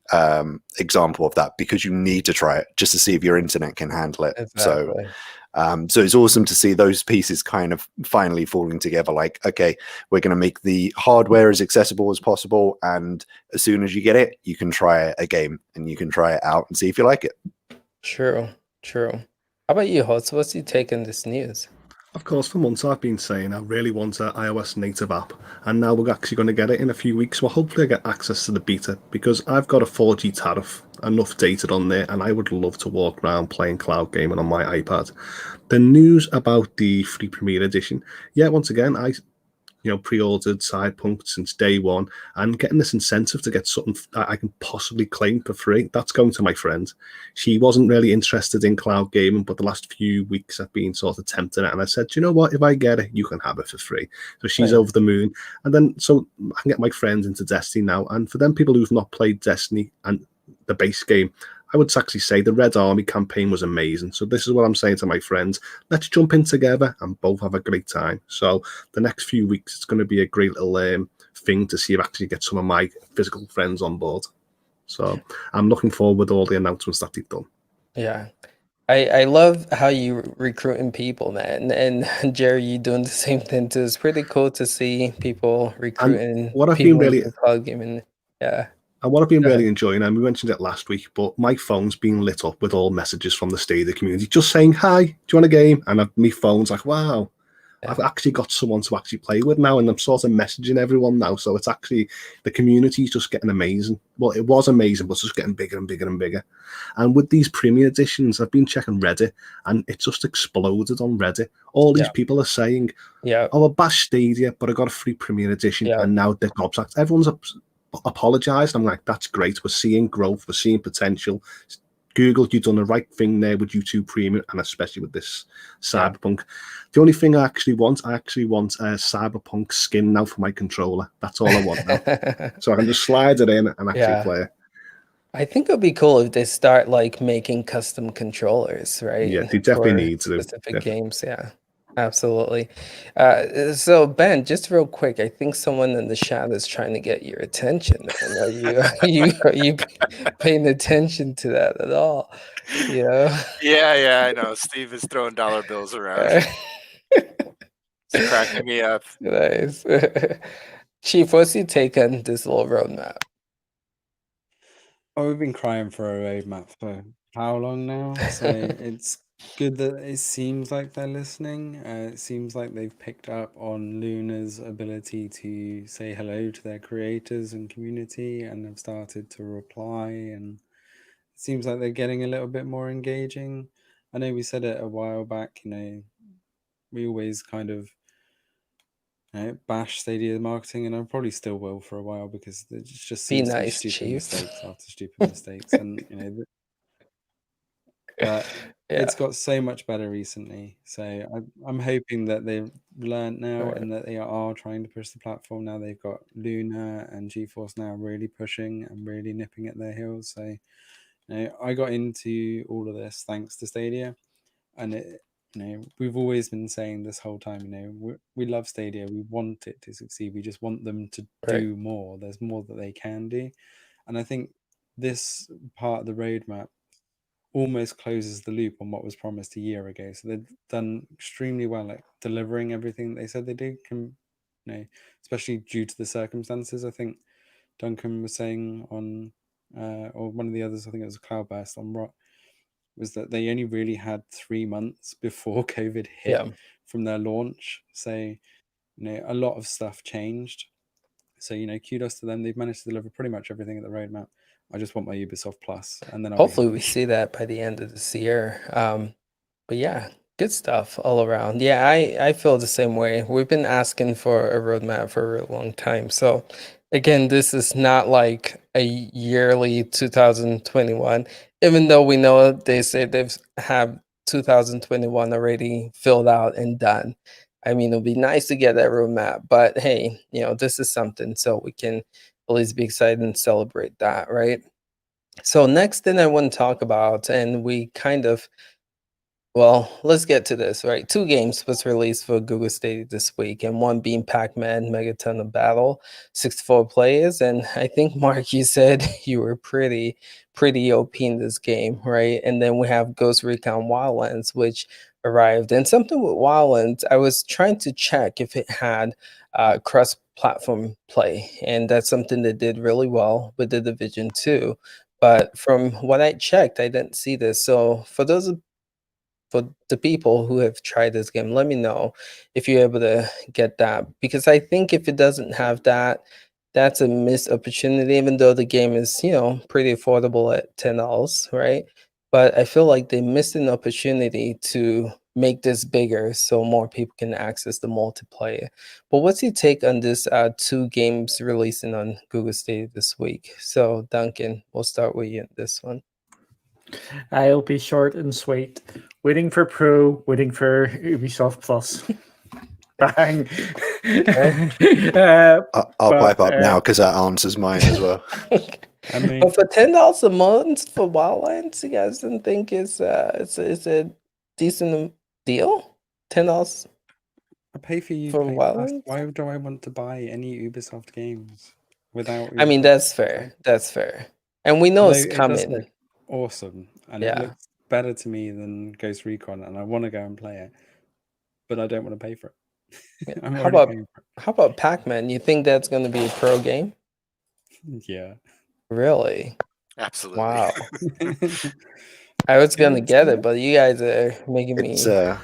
example of that, because you need to try it just to see if your internet can handle it. Exactly. So it's awesome to see those pieces kind of finally falling together. Like, okay, we're going to make the hardware as accessible as possible, and as soon as you get it, you can try a game and you can try it out and see if you like it. True. How about you, Holtz? What's your take on this news? Of course, for months I've been saying I really want an iOS native app, and now we're actually going to get it in a few weeks. Well, hopefully I get access to the beta, because I've got a 4G tariff, enough data on there, and I would love to walk around playing cloud gaming on my iPad. The news about the free Premier Edition, yeah, once again, I pre-ordered Cyberpunk since day one, and getting this incentive to get something that I can possibly claim for free, that's going to my friend. She wasn't really interested in cloud gaming, but the last few weeks I've been sort of tempting it, and I said, you know what, if I get it, you can have it for free. So she's over the moon. And then so I can get my friends into Destiny now, and for them people who've not played Destiny and the base game, I would actually say the Red Army campaign was amazing. So this is what I'm saying to my friends. Let's jump in together and both have a great time. So the next few weeks, it's going to be a great little thing to see if I actually get some of my physical friends on board. So I'm looking forward with all the announcements that they've done. Yeah. I love how you recruiting people, man. And Jerry, you doing the same thing too. It's pretty cool to see people recruiting people into cloud gaming. Yeah. And what I've been really enjoying, and we mentioned it last week, but my phone's been lit up with all messages from the Stadia community just saying, hi, do you want a game? And my phone's like, wow, I've actually got someone to actually play with now, and I'm sort of messaging everyone now. So it's actually, the community's just getting amazing. Well, it was amazing, but it's just getting bigger and bigger and bigger. And with these premium editions, I've been checking Reddit, and it just exploded on Reddit. All these people are saying, oh, I bashed Stadia, but I got a free premium edition, and now they're gobsmacked. Everyone's apologized. I'm like, that's great. We're seeing growth. We're seeing potential. Google, you've done the right thing there with YouTube Premium, and especially with this Cyberpunk. The only thing I actually want a Cyberpunk skin now for my controller. That's all I want now. So I can just slide it in and actually play it. I think it'd be cool if they start like making custom controllers, right? Yeah, they definitely need to. Specific games, absolutely. So Ben, just real quick, I think someone in the chat is trying to get your attention. And are you paying attention to that at all? You know? Yeah, I know. Steve is throwing dollar bills around. It's cracking me up. Nice. Chief, what's your take on this little roadmap? Oh, we've been crying for a roadmap for how long now? So it's good that it seems like they're listening. It seems like they've picked up on Luna's ability to say hello to their creators and community, and have started to reply, and it seems like they're getting a little bit more engaging. I know we said it a while back, we always kind of bash Stadia marketing, and I probably still will for a while, because it just seems to be stupid mistakes after stupid mistakes, and but it's got so much better recently. So I'm hoping that they've learned now, and that they are trying to push the platform now. They've got Luna and GeForce Now really pushing and really nipping at their heels. So I got into all of this thanks to Stadia, and we've always been saying this whole time, we love Stadia, we want it to succeed, we just want them to do more. There's more that they can do, and I think this part of the roadmap almost closes the loop on what was promised a year ago. So they've done extremely well at delivering everything they said they do, especially due to the circumstances. I think Duncan was saying on or one of the others, I think it was Cloudburst on Rock, was that they only really had 3 months before COVID hit from their launch. So, a lot of stuff changed. So, kudos to them. They've managed to deliver pretty much everything at the roadmap. I just want my Ubisoft Plus, and then hopefully we see that by the end of this year. But yeah, good stuff all around. Yeah, I feel the same way. We've been asking for a roadmap for a long time. So again, this is not like a yearly 2021, even though we know they say they've have 2021 already filled out and done. I mean, it'll be nice to get that roadmap, but hey, this is something, so we can at least be excited and celebrate that, right? So next thing I want to talk about, and we kind of Well, let's get to this, right? 2 games was released for Google Stadia this week, and one being Pac-Man Megaton of Battle, 64 players. And I think, Mark, you said you were pretty OP in this game, right? And then we have Ghost Recon Wildlands, which arrived. And something with Wildlands, I was trying to check if it had cross-platform play, and that's something that did really well with the Division 2. But from what I checked, I didn't see this. So for the people who have tried this game, let me know if you're able to get that, because I think if it doesn't have that, that's a missed opportunity, even though the game is, pretty affordable at $10, right? But I feel like they missed an opportunity to make this bigger so more people can access the multiplayer. But what's your take on this 2 games releasing on Google Stadia this week? So Duncan, we'll start with you in this one. I'll be short and sweet. Waiting for Pro, waiting for Ubisoft Plus. Bang. I'll pipe up now because that answers mine as well. I mean, but for $10 a month for Wildlands, you guys didn't think it's a decent deal? $10 I pay for you for Play Plus. Wildlands? Why do I want to buy any Ubisoft games without? I mean, Ubisoft? that's fair. That's fair. And we know Although it's it does coming. look awesome, and it Yeah. looks better to me than Ghost Recon, and I want to go and play it, but I don't want to pay for it. I'm How already about paying for how about Pac-Man? You think that's going to be a pro game? it. Yeah. Really? Absolutely. Wow. I was going to It's get good. it, but you guys are making me. It's I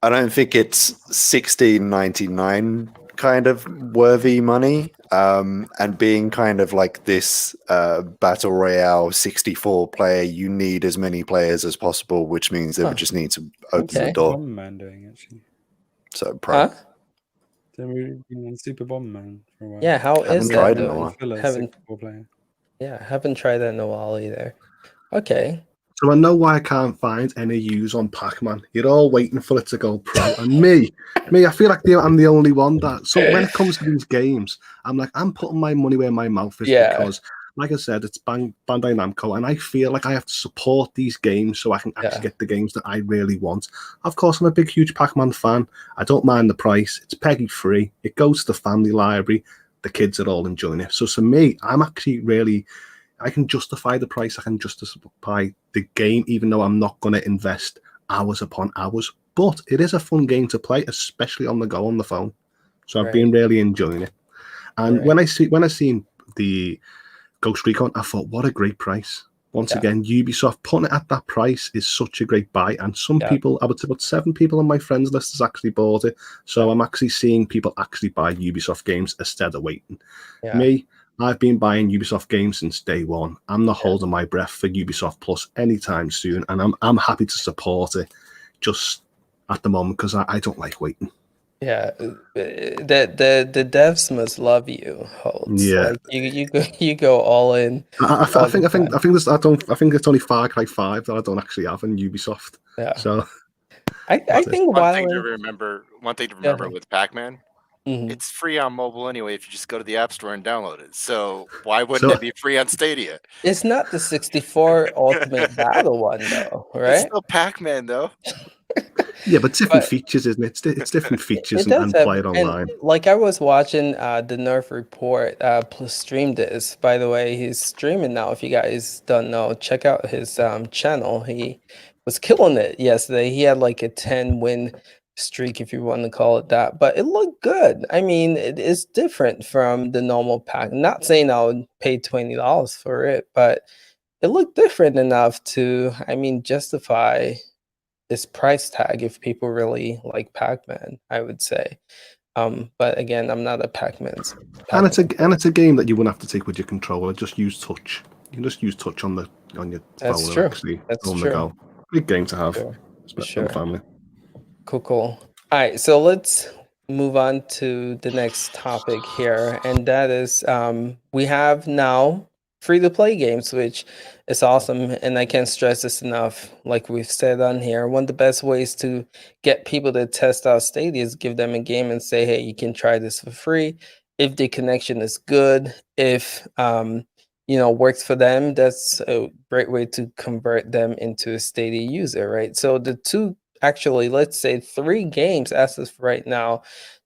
don't think it's $16.99 kind of worthy money. And being kind of like this battle royale 64 player, you need as many players as possible, which means they would just need to open Okay. the door. Bomberman doing actually. So pro. Huh? So we've been on Super Bomberman for a while. Yeah, how Haven't is tried that in a doing? while. Full of Haven't 64 player. haven't tried that in a while either. Okay. So I know why I can't find any use on Pac-Man. You're all waiting for it to go pro, and me, I feel like I'm the only one that. So when it comes to these games, I'm like, I'm putting my money where my mouth is because, like I said, it's Bandai Namco, and I feel like I have to support these games so I can actually get the games that I really want. Of course, I'm a big, huge Pac-Man fan. I don't mind the price. It's PEGI free. It goes to the family library. The kids are all enjoying it. So for me, I'm actually really. I can justify the price. I can justify the game, even though I'm not going to invest hours upon hours. But it is a fun game to play, especially on the go on the phone. So I've been really enjoying it. And when I seen the Ghost Recon, I thought, what a great price. Once again, Ubisoft putting it at that price is such a great buy. And some people, I would say about 7 people on my friends list has actually bought it. So I'm actually seeing people actually buy Ubisoft games instead of waiting. Me, I've been buying Ubisoft games since day one. I'm not holding my breath for Ubisoft Plus anytime soon, and I'm happy to support it just at the moment because I don't like waiting. Yeah, the devs must love you, Holtz. Yeah, like you go all in. I think it's only Far Cry 5 that I don't actually have in Ubisoft. Yeah. So I think one thing to remember with Pac-Man. It's free on mobile anyway if you just go to the App Store and download it. So why wouldn't it be free on Stadia? It's not the 64 Ultimate Battle one though, right? It's still Pac-Man though. Yeah, but different features, isn't it? It's different features and play it online. And like I was watching the Nerf Report stream this. By the way, he's streaming now. If you guys don't know, check out his channel. He was killing it yesterday. He had like a 10-win streak, if you want to call it that, but it looked good. I mean, it is different from the normal pack. Not saying I would pay $20 for it, but it looked different enough to, justify this price tag if people really like Pac-Man, I would say. But again, I'm not a Pac-Man's. And it's a game that you wouldn't have to take with your controller. Just use touch. You can just use touch on your That's phone. True. Actually, That's on true. the go. Big game to have, For especially on the family. Cool. All right, so let's move on to the next topic here, and that is we have now free-to-play games, which is awesome, and I can't stress this enough. Like we've said on here, one of the best ways to get people to test out Stadia is give them a game and say, hey, you can try this for free if the connection is good, if works for them, that's a great way to convert them into a Stadia user, right? So the two, actually, let's say 3 games as of right now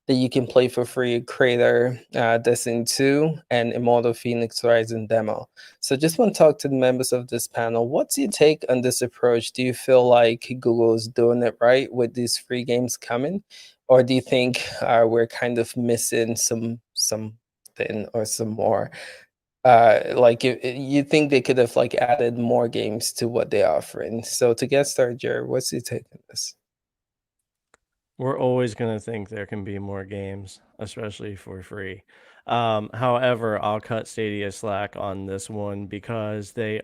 that you can play for free: Crater, Destiny 2, and Immortal Phoenix Rising demo. So just want to talk to the members of this panel. What's your take on this approach? Do you feel like Google is doing it right with these free games coming? Or do you think we're kind of missing something or some more? Like you think they could have like added more games to what they're offering. So to get started, Jared, what's your take on this? We're always going to think there can be more games, especially for free. However, I'll cut Stadia slack on this one because they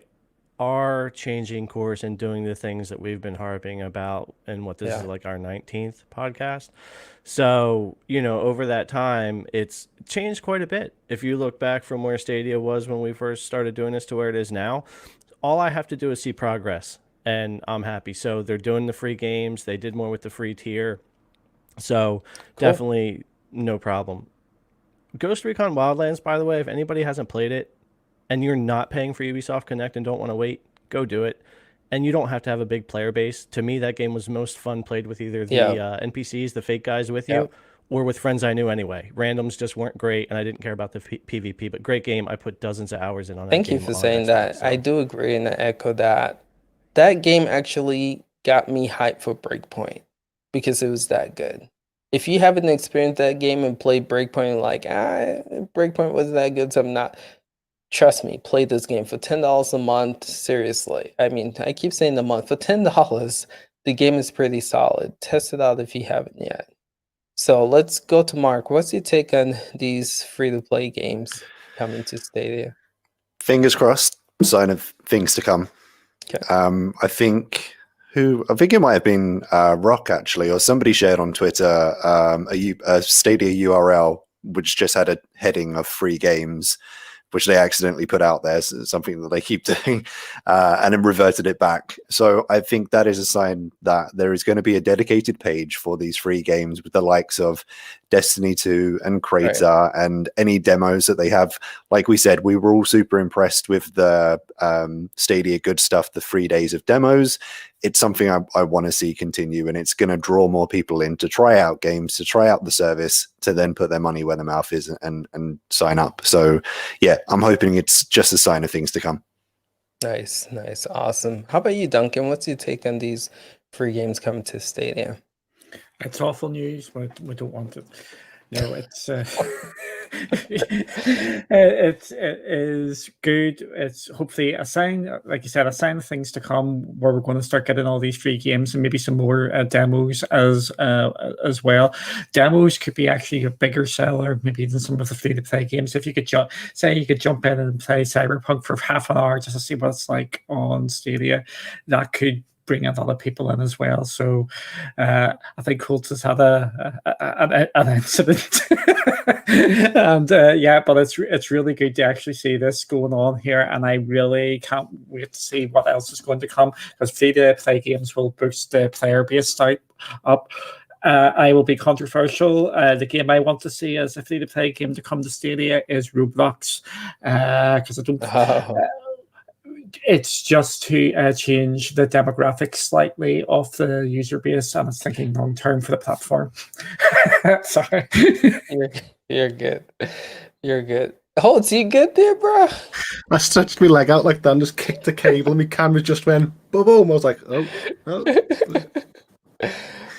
are changing course and doing the things that we've been harping about and what this is like our 19th podcast. So, over that time, it's changed quite a bit. If you look back from where Stadia was when we first started doing this to where it is now, all I have to do is see progress and I'm happy. So they're doing the free games. They did more with the free tier. So definitely no problem. Ghost Recon Wildlands, by the way, if anybody hasn't played it and you're not paying for Ubisoft Connect and don't want to wait, go do it. And you don't have to have a big player base. To me, that game was most fun played with either the NPCs, the fake guys with you, or with friends I knew anyway. Randoms just weren't great, and I didn't care about the PvP, but great game. I put dozens of hours in on that game. Thank you for saying that. I do agree and I echo that. That game actually got me hyped for Breakpoint because it was that good. If you haven't experienced that game and played Breakpoint, like, Breakpoint wasn't that good, so I'm not. Trust me, play this game for $10 a month. Seriously. I mean, I keep saying a month. For $10, the game is pretty solid. Test it out if you haven't yet. So let's go to Mark. What's your take on these free-to-play games coming to Stadia? Fingers crossed, sign of things to come. Okay. I think it might have been Rock, actually, or somebody shared on Twitter a Stadia URL which just had a heading of free games, which they accidentally put out there, so something that they keep doing, and then reverted it back. So I think that is a sign that there is going to be a dedicated page for these free games with the likes of Destiny 2 and Crater and any demos that they have. Like we said, we were all super impressed with the Stadia good stuff, the 3 days of demos. It's something I want to see continue, and it's going to draw more people in to try out games, to try out the service, to then put their money where their mouth is and sign up. So yeah, I'm hoping it's just a sign of things to come. Nice, awesome. How about you, Duncan? What's your take on these free games coming to Stadia? It's awful news, but we don't want it. No, it's it is good. It's hopefully a sign, like you said, a sign of things to come, where we're going to start getting all these free games and maybe some more demos as well. Demos could be actually a bigger seller, maybe than some of the free-to-play games. If you could you could jump in and play Cyberpunk for half an hour just to see what it's like on Stadia, that could bring a lot of people in as well. So I think Colts has had an incident. And but it's really good to actually see this going on here, and I really can't wait to see what else is going to come, because free-to-play games will boost the player base up. I will be controversial. The game I want to see as a free-to-play game to come to Stadia is Roblox, because I don't... it's just to change the demographics slightly of the user base, and it's thinking long term for the platform. Sorry. You're good. You're good. Holtz, you good there, bro? I stretched my leg out like that and just kicked the cable, and my camera just went boom, boom. I was like, oh.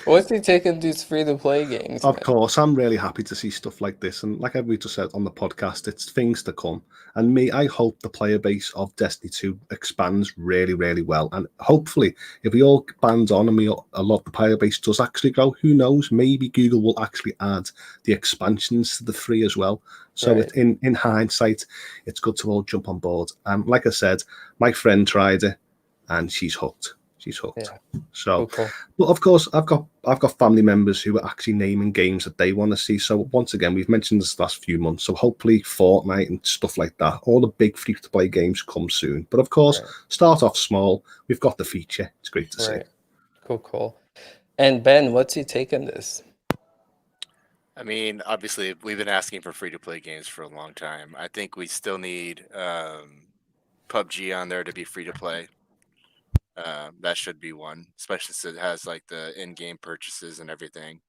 What's he taking these free-to-play games? Of course, I'm really happy to see stuff like this, and like we just said on the podcast, it's things to come. And I hope the player base of Destiny 2 expands really, really well. And hopefully, if we all band on and a lot of the player base does actually grow, who knows? Maybe Google will actually add the expansions to the free as well. So in hindsight, it's good to all jump on board. Like I said, my friend tried it, and she's hooked. She's hooked. Yeah. So, cool. But of course, I've got family members who are actually naming games that they want to see. So once again, we've mentioned this last few months. So hopefully, Fortnite and stuff like that, all the big free-to-play games come soon. But of course, start off small. We've got the feature. It's great to see. Cool. And Ben, what's your take on this? I mean, obviously, we've been asking for free-to-play games for a long time. I think we still need PUBG on there to be free-to-play. That should be one, especially since it has like the in-game purchases and everything.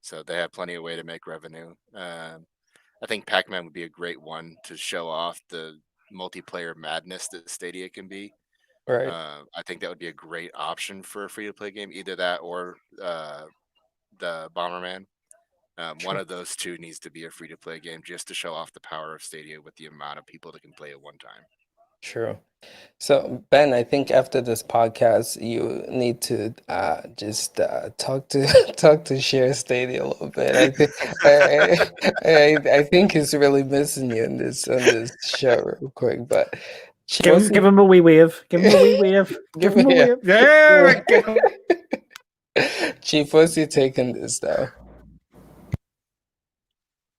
So they have plenty of way to make revenue. I think Pac-Man would be a great one to show off the multiplayer madness that Stadia can be. Right. I think that would be a great option for a free-to-play game. Either that or the Bomberman. One of those two needs to be a free-to-play game just to show off the power of Stadia with the amount of people that can play at one time. True. So Ben, I think after this podcast, you need to just talk to Share Stadia a little bit. I think I think he's really missing you in this on this show real quick. But give him a wee wave. Give him a wee wave. Give him a wave. There we go. Chief, what's your take on this though?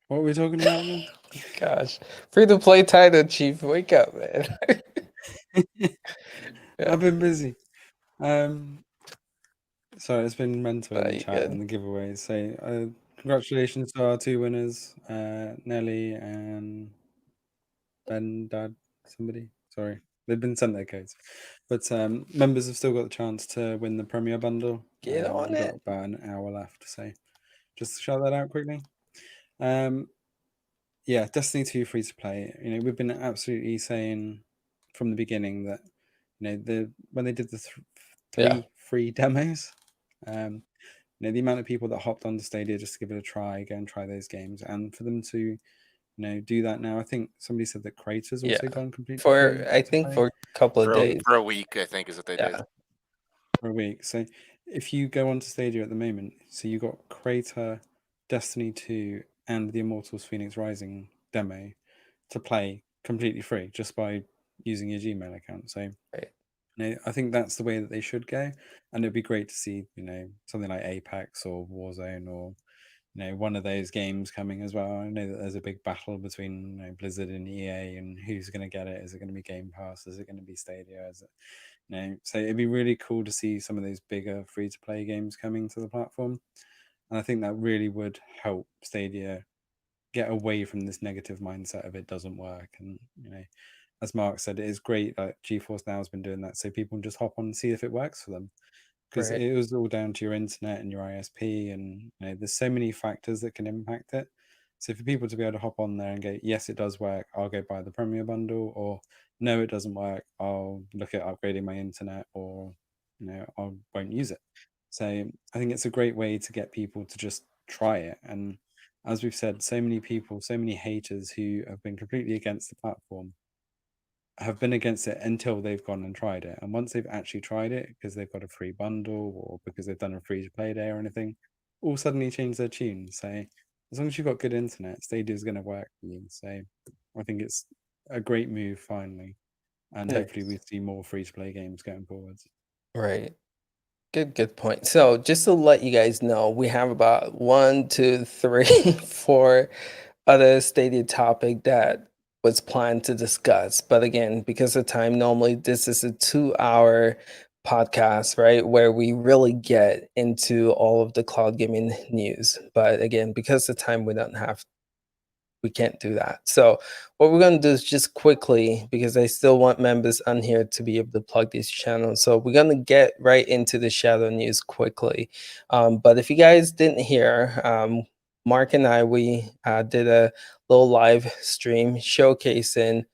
What are we talking about again? Gosh, free to play title, Chief. Wake up, man. I've been busy. Sorry, it's been mental in the chat and the giveaways. So, congratulations to our two winners, Nelly and Ben Dad. Somebody, sorry, they've been sent their codes, but members have still got the chance to win the Premier Bundle. Get on we've it. got about an hour left, so just to shout that out quickly. Yeah, Destiny 2 free to play. You know, we've been absolutely saying from the beginning that, you know, when they did the three free demos, you know, the amount of people that hopped onto Stadia just to give it a try, go and try those games, and for them to, you know, do that now. I think somebody said that Creator's also gone completely for free I think play. for a couple of days. For a week, I think is what they did. For a week. So if you go onto Stadia at the moment, so you got Creator, Destiny 2, and the Immortals Phoenix Rising demo to play completely free just by using your Gmail account. So you know, I think that's the way that they should go, and it'd be great to see, you know, something like Apex or Warzone or, you know, one of those games coming as well. I know that there's a big battle between, you know, Blizzard and EA and who's going to get it. Is it going to be Game Pass? Is it going to be Stadia? Is it, you know, so it'd be really cool to see some of those bigger free-to-play games coming to the platform, and I think that really would help Stadia get away from this negative mindset of it doesn't work. And, you know, as Mark said, it is great that GeForce Now has been doing that, so people can just hop on and see if it works for them, because it was all down to your internet and your ISP, and, you know, there's so many factors that can impact it. So for people to be able to hop on there and go, yes, it does work, I'll go buy the Premier Bundle, or no, it doesn't work, I'll look at upgrading my internet, or, you know, I won't use it. So I think it's a great way to get people to just try it. And as we've said, so many people, so many haters who have been completely against the platform have been against it until they've gone and tried it. And once they've actually tried it, because they've got a free bundle or because they've done a free to play day or anything, all suddenly change their tune. So as long as you've got good internet, Stadia is going to work for you. So I think it's a great move finally. And hopefully we see more free to play games going forwards. Right. Good point. So just to let you guys know, we have about 1, 2, 3, 4 other Stadia topic that was planned to discuss. But again, because of time, normally this is a 2-hour podcast, right, where we really get into all of the cloud gaming news. But again, because of time, we can't do that. So what we're going to do is just quickly, because I still want members on here to be able to plug these channels. So we're going to get right into the shadow news quickly. But if you guys didn't hear, Mark and I, we did a little live stream showcasing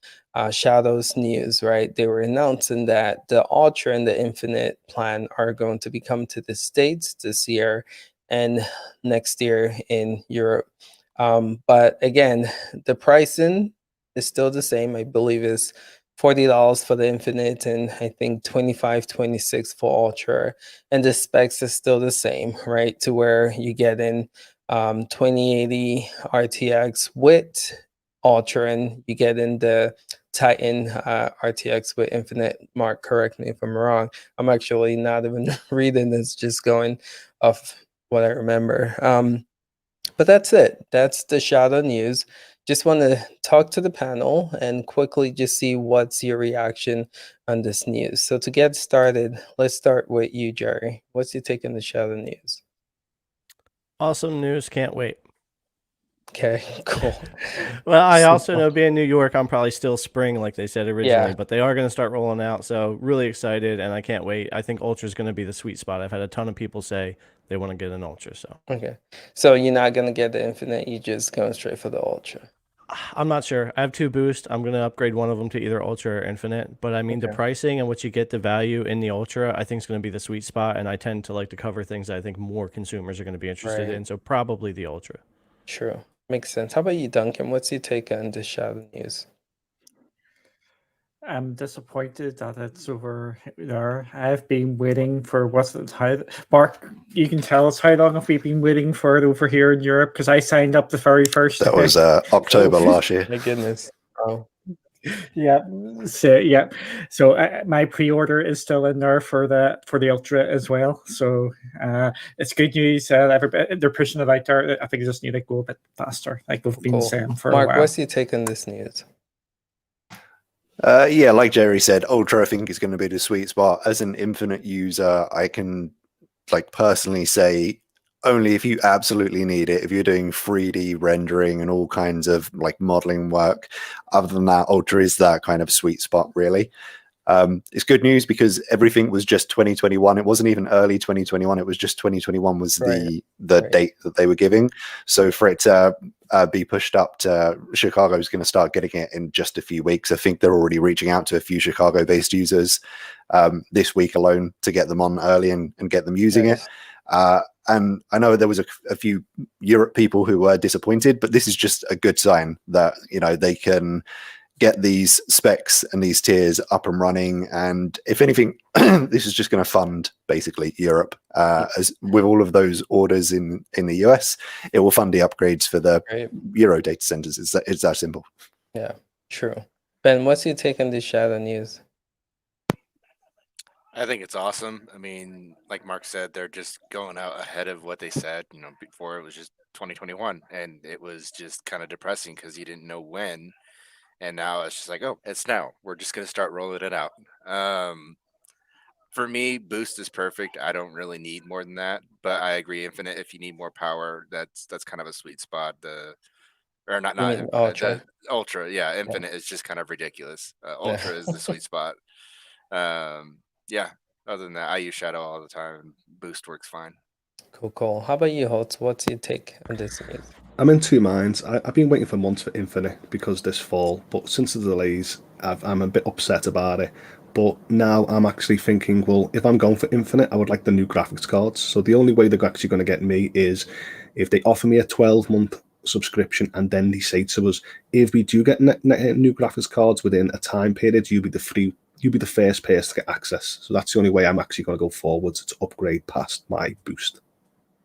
Shadow's news, right? They were announcing that the Ultra and the Infinite plan are going to be coming to the States this year and next year in Europe. But again, the pricing is still the same. I believe it's $40 for the Infinite and I think $25, $26 for Ultra. And the specs is still the same, right? To where you get in 2080 RTX with Ultra and you get in the Titan RTX with Infinite. Mark, correct me if I'm wrong. I'm actually not even reading this, just going off what I remember. But that's it. That's the Shadow News. Just want to talk to the panel and quickly just see what's your reaction on this news. So to get started, let's start with you, Jerry. What's your take on the Shadow News? Awesome news. Can't wait. Okay, cool. Well, I also know being New York, I'm probably still spring, like they said originally, Yeah. but they are going to start rolling out. So really excited, and I can't wait. I think Ultra is going to be the sweet spot. I've had a ton of people say they want to get an Ultra. So okay, so you're not gonna get the Infinite. You just going straight for the Ultra. I'm not sure. I have 2 boosts. I'm going to upgrade one of them to either Ultra or Infinite. But I mean, the pricing and what you get the value in the Ultra, I think is going to be the sweet spot. And I tend to like to cover things that I think more consumers are going to be interested in. So probably the Ultra. True. Makes sense. How about you, Duncan? What's your take on the Shadow news? I'm disappointed that it's over there. I've been waiting for what's the time? Mark, you can tell us how long have we been waiting for it over here in Europe? Because I signed up the very first. That was October last year. My goodness. Oh. Yeah. So my pre-order is still in there for the Ultra as well. So it's good news. Everybody, they're pushing it out there. I think they just need to go a bit faster, like we've been saying for Mark, a while. what's your take on this news? Yeah, like Jerry said, Ultra I think is going to be the sweet spot. As an Infinite user, I can like personally say only if you absolutely need it, if you're doing 3D rendering and all kinds of like modeling work. Other than that, Ultra is that kind of sweet spot, really. It's good news because everything was just 2021. It wasn't even early 2021. It was just 2021 was the date that they were giving. So for it to be pushed up to Chicago is going to start getting it in just a few weeks. I think they're already reaching out to a few Chicago-based users this week alone to get them on early and get them using it. And I know there was a few Europe people who were disappointed, but this is just a good sign that, you know, they can get these specs and these tiers up and running. And if anything, this is just going to fund basically Europe. As with all of those orders in the US, it will fund the upgrades for the Euro data centers. It's that simple. Yeah, true. Ben, what's your take on this Shadow news? I think it's awesome. I mean, like Mark said, they're just going out ahead of what they said. You know, before it was just 2021, and it was just kind of depressing because you didn't know when. And now it's just like, oh, it's now. We're just gonna start rolling it out. For me, boost is perfect. I don't really need more than that, but I agree. Infinite, if you need more power, that's kind of a sweet spot. The Ultra. The Ultra, yeah. Infinite is just kind of ridiculous. Ultra is the sweet spot. Yeah. Other than that, I use Shadow all the time. Boost works fine. Cool. How about you, Holtz? What's your take on this news? I'm in 2 minds. I've been waiting for months for Infinite because this fall, but since the delays, I'm a bit upset about it. But now I'm actually thinking, well, if I'm going for Infinite, I would like the new graphics cards. So the only way they're actually going to get me is if they offer me a 12-month subscription and then they say to us, if we do get new graphics cards within a time period, you'll be the first person to get access. So that's the only way I'm actually going to go forwards to upgrade past my boost.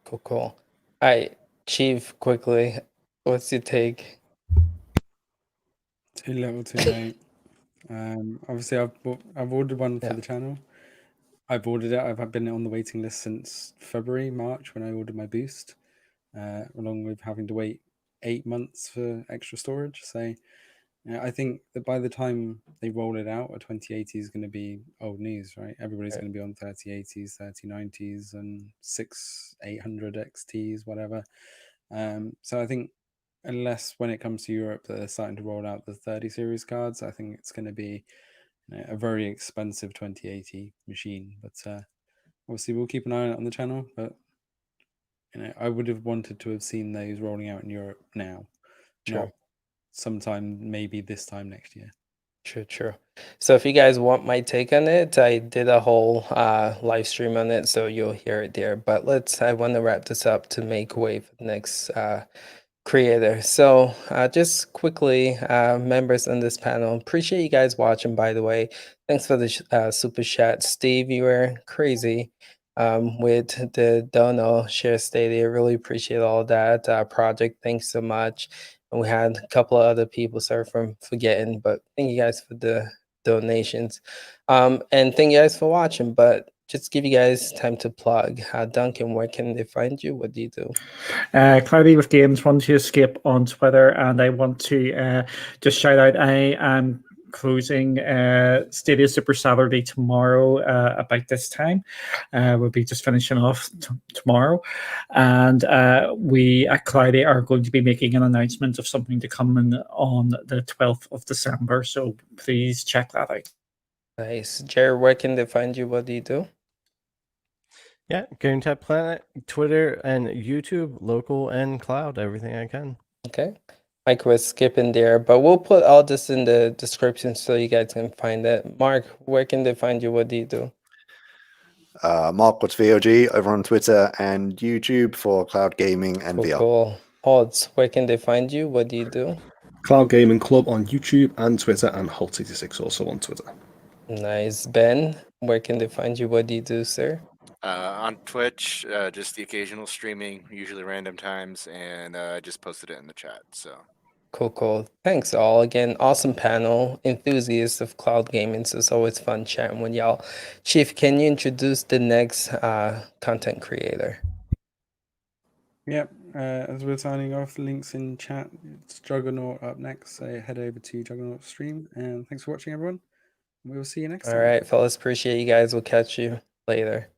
Cool. All right, Chief, quickly, what's your take? Too little, too late. Obviously, I've ordered one for the channel. I've ordered it. I've been on the waiting list since February, March when I ordered my boost, along with having to wait 8 months for extra storage. So I think that by the time they roll it out, a 2080 is going to be old news, right? Everybody's going to be on 3080s, 3090s, and 6800 XTs, whatever. So I think unless when it comes to Europe they're starting to roll out the 30 series cards, I think it's going to be a very expensive 2080 machine. But obviously we'll keep an eye on it on the channel. But I would have wanted to have seen those rolling out in Europe now, not sometime maybe this time next year. True. So if you guys want my take on it, I did a whole live stream on it, so you'll hear it there. But I want to wrap this up to make way for the next creator. So just quickly, members on this panel, appreciate you guys watching, by the way. Thanks for the super chat. Steve, you were crazy with the dono share Stadia. Really appreciate all that. Project, thanks so much. And we had a couple of other people, sorry for forgetting, but thank you guys for the donations. And thank you guys for watching, but just give you guys time to plug. Duncan, where can they find you? What do you do? Cloudy with Games, Want to Escape on Twitter, and I want to just shout out, I am closing Stadia Super Saturday tomorrow about this time. We'll be just finishing off tomorrow. And we at Cloudy are going to be making an announcement of something to come on the 12th of December. So please check that out. Nice. Jerry, where can they find you? What do you do? Yeah, Game Tech Planet, Twitter and YouTube, local and cloud, everything I can. Okay. Mike was skipping there, but we'll put all this in the description so you guys can find it. Mark, where can they find you? What do you do? Mark What's VOG over on Twitter and YouTube for cloud gaming and VR. Cool. Odds, where can they find you? What do you do? Cloud Gaming Club on YouTube and Twitter, and Holt86 also on Twitter. Nice. Ben, where can they find you? What do you do, sir? On Twitch, just the occasional streaming, usually random times, and just posted it in the chat. So Cool. Thanks all again. Awesome panel, enthusiasts of cloud gaming. So it's always fun chatting with y'all. Chief, can you introduce the next content creator? Yep. As we're signing off, links in chat. It's Juggernaut up next. So head over to Juggernaut stream, and thanks for watching, everyone. We will see you next time. All right, fellas. Appreciate you guys. We'll catch you later.